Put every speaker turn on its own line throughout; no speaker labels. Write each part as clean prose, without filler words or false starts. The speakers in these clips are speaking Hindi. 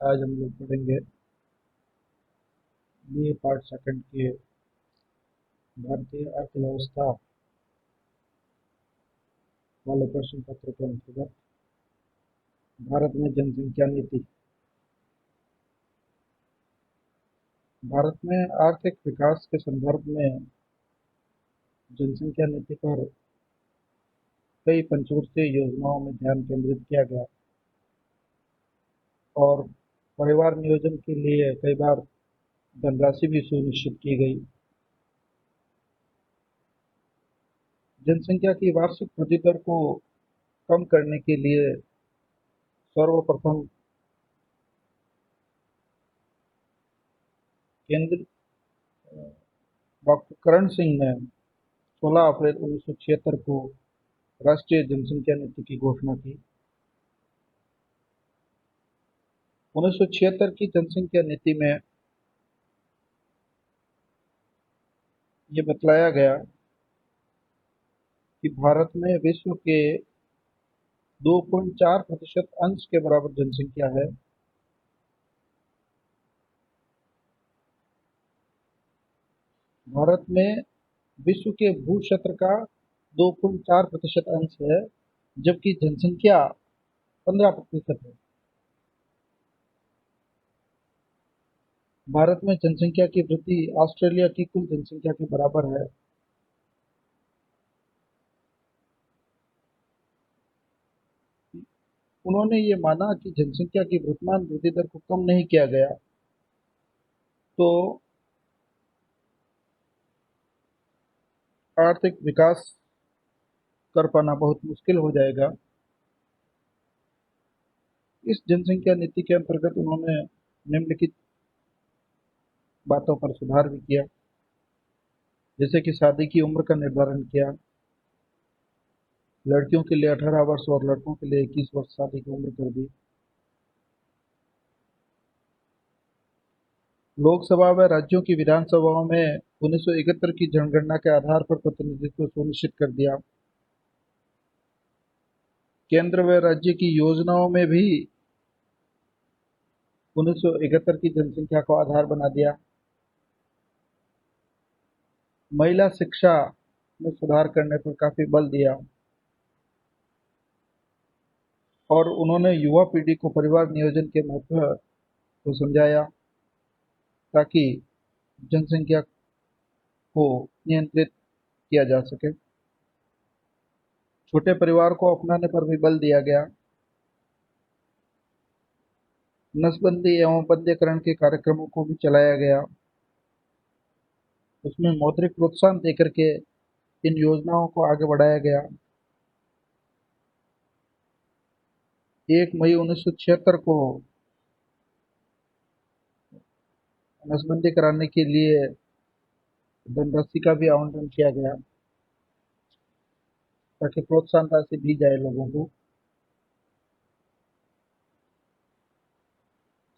आज हम लोग पढ़ेंगे बीए पार्ट सेकंड के भारतीय अर्थव्यवस्था वाले प्रश्न पत्र के अंतर्गत भारत में जनसंख्या नीति। भारत में आर्थिक विकास के संदर्भ में जनसंख्या नीति पर कई पंचवर्षीय योजनाओं में ध्यान केंद्रित किया गया और परिवार नियोजन के लिए कई बार धनराशि भी सुनिश्चित की गई। जनसंख्या की वार्षिक वृद्धि दर को कम करने के लिए सर्वप्रथम केंद्र डॉक्टर करण सिंह ने 16 अप्रैल 1976 को राष्ट्रीय जनसंख्या नीति की घोषणा की। 1976 की जनसंख्या नीति में ये बतलाया गया कि भारत में विश्व के 2.4% अंश के बराबर जनसंख्या है। भारत में विश्व के भू क्षेत्र का 2.4% अंश है, जबकि जनसंख्या 15% है। भारत में जनसंख्या की वृद्धि ऑस्ट्रेलिया की कुल जनसंख्या के बराबर है। उन्होंने ये माना कि जनसंख्या की वर्तमान वृद्धि दर को कम नहीं किया गया तो आर्थिक विकास कर पाना बहुत मुश्किल हो जाएगा। इस जनसंख्या नीति के अंतर्गत उन्होंने निम्नलिखित बातों पर सुधार भी किया, जैसे कि शादी की उम्र का निर्धारण किया। लड़कियों के लिए 18 वर्ष और लड़कों के लिए 21 वर्ष शादी की उम्र कर दी। लोकसभा व राज्यों की विधानसभाओं में 1971 की जनगणना के आधार पर प्रतिनिधित्व सुनिश्चित कर दिया। केंद्र व राज्य की योजनाओं में भी 1971 की जनसंख्या को आधार बना दिया। महिला शिक्षा में सुधार करने पर काफी बल दिया और उन्होंने युवा पीढ़ी को परिवार नियोजन के महत्व को समझाया ताकि जनसंख्या को नियंत्रित किया जा सके। छोटे परिवार को अपनाने पर भी बल दिया गया। नसबंदी एवं बंदीकरण के कार्यक्रमों को भी चलाया गया। उसमें मौद्रिक प्रोत्साहन देकर के इन योजनाओं को आगे बढ़ाया गया। 1 मई 1976 को नसबंदी कराने के लिए धनराशि का भी आवंटन किया गया ताकि प्रोत्साहन राशि दी जाए लोगों को।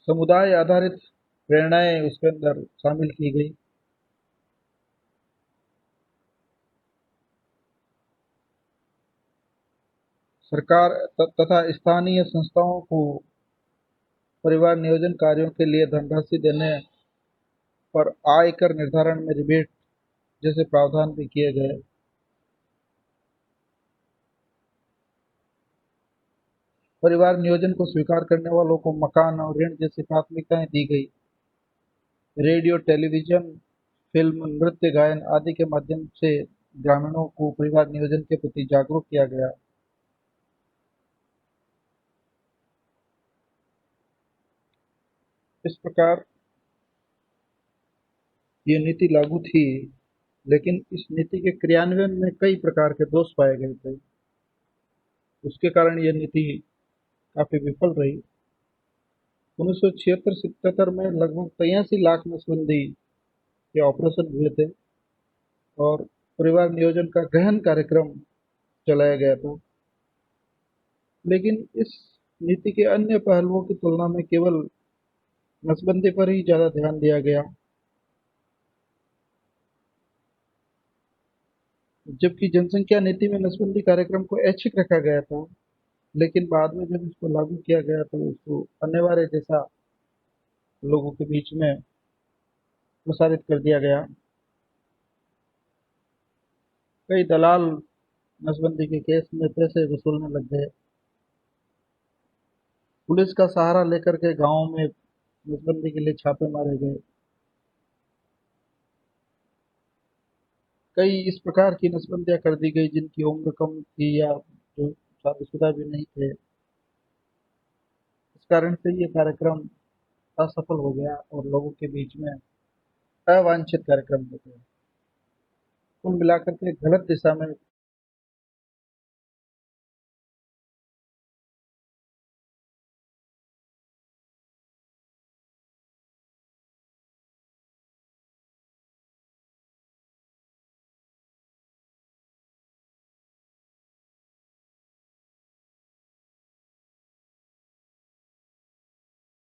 समुदाय आधारित प्रेरणाएं उसके अंदर शामिल की गई। सरकार तथा स्थानीय संस्थाओं को परिवार नियोजन कार्यों के लिए धनराशि देने पर आयकर निर्धारण में रिबेट जैसे प्रावधान भी किए गए। परिवार नियोजन को स्वीकार करने वालों को मकान और ऋण जैसी प्राथमिकताएं दी गई। रेडियो, टेलीविजन, फिल्म, नृत्य, गायन आदि के माध्यम से ग्रामीणों को परिवार नियोजन के प्रति जागरूक किया गया। इस प्रकार ये नीति लागू थी, लेकिन इस नीति के क्रियान्वयन में कई प्रकार के दोष पाए गए थे। उसके कारण यह नीति काफी विफल रही। 1976-77 में लगभग 83 लाख नसबंदी के ऑपरेशन हुए थे और परिवार नियोजन का गहन कार्यक्रम चलाया गया था। लेकिन इस नीति के अन्य पहलुओं की तुलना में केवल नसबंदी पर ही ज्यादा ध्यान दिया गया, जबकि जनसंख्या नीति में नसबंदी कार्यक्रम को ऐच्छिक रखा गया था। लेकिन बाद में जब इसको लागू किया गया तो उसको अनिवार्य जैसा लोगों के बीच में प्रसारित कर दिया गया। कई दलाल नसबंदी के केस में पैसे वसूलने लग गए। पुलिस का सहारा लेकर के गांवों में नसबंदी के लिए छापे मारे गए। कई इस प्रकार की नसबंदियां कर दी गई जिनकी उम्र कम थी या जो शादीशुदा भी नहीं थे। इस कारण से ये कार्यक्रम असफल हो गया और लोगों के बीच में अवांछित कार्यक्रम हो गया। कुल मिलाकर के गलत दिशा में